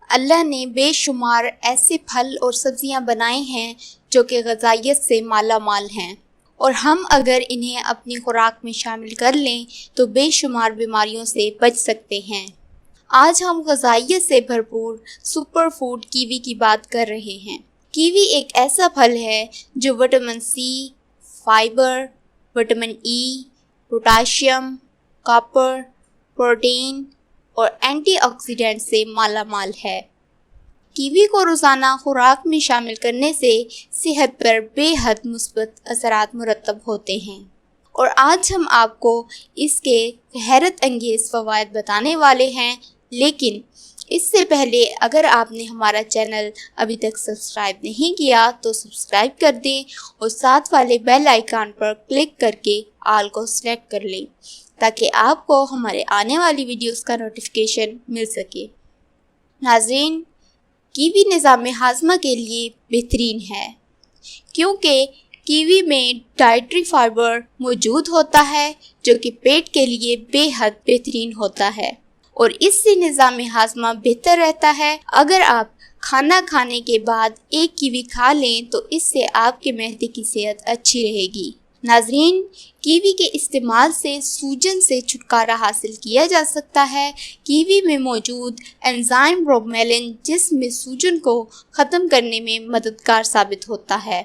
اللہ نے بے شمار ایسے پھل اور سبزیاں بنائے ہیں جو کہ غذائیت سے مالا مال ہیں، اور ہم اگر انہیں اپنی خوراک میں شامل کر لیں تو بے شمار بیماریوں سے بچ سکتے ہیں۔ آج ہم غذائیت سے بھرپور سپر فوڈ کیوی کی بات کر رہے ہیں۔ کیوی ایک ایسا پھل ہے جو vitamin C, fibre, vitamin E, potassium, copper, protein اور اینٹی آکسیڈنٹ سے مالا مال ہے۔ کیوی کو روزانہ خوراک میں شامل کرنے سے صحت پر بے حد مثبت اثرات مرتب ہوتے ہیں، اور آج ہم آپ کو اس کے حیرت انگیز فوائد بتانے والے ہیں۔ لیکن اس سے پہلے اگر آپ نے ہمارا چینل ابھی تک سبسکرائب نہیں کیا تو سبسکرائب کر دیں اور ساتھ والے بیل آئیکن پر کلک کر کے آل کو سلیکٹ کر لیں تاکہ آپ کو ہمارے آنے والی ویڈیوز کا نوٹیفیکیشن مل سکے۔ ناظرین، کیوی نظام ہاضمہ کے لیے بہترین ہے کیونکہ کیوی میں ڈائٹری فائبر موجود ہوتا ہے جو کہ پیٹ کے لیے بے حد بہترین ہوتا ہے، اور اس سے نظام ہاضمہ بہتر رہتا ہے۔ اگر آپ کھانا کھانے کے بعد ایک کیوی کھا لیں تو اس سے آپ کے معدے کی صحت اچھی رہے گی۔ ناظرین، کیوی کے استعمال سے سوجن سے چھٹکارا حاصل کیا جا سکتا ہے۔ کیوی میں موجود انزائم برومیلین جسم میں سوجن کو ختم کرنے میں مددگار ثابت ہوتا ہے۔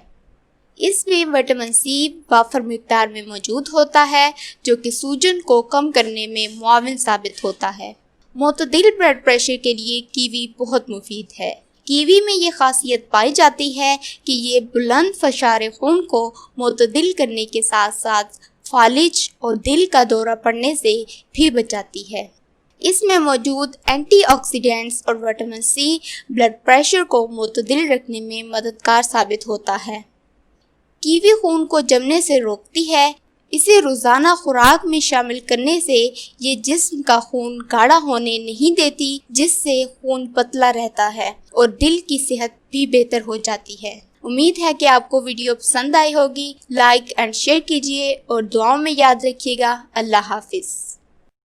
اس میں وٹامن سی وافر مقدار میں موجود ہوتا ہے جو کہ سوجن کو کم کرنے میں معاون ثابت ہوتا ہے۔ معتدل بلڈ پریشر کے لیے کیوی بہت مفید ہے۔ کیوی میں یہ خاصیت پائی جاتی ہے کہ یہ بلند فشار خون کو معتدل کرنے کے ساتھ ساتھ فالج اور دل کا دورہ پڑنے سے بھی بچاتی ہے۔ اس میں موجود اینٹی آکسیڈنٹس اور وٹامن سی بلڈ پریشر کو معتدل رکھنے میں مددگار ثابت ہوتا ہے۔ کیوی خون کو جمنے سے روکتی ہے۔ اسے روزانہ خوراک میں شامل کرنے سے یہ جسم کا خون گاڑھا ہونے نہیں دیتی، جس سے خون پتلا رہتا ہے اور دل کی صحت بھی بہتر ہو جاتی ہے۔ امید ہے کہ آپ کو ویڈیو پسند آئی ہوگی۔ لائک اینڈ شیئر کیجیے اور دعاؤں میں یاد رکھیے گا۔ اللہ حافظ۔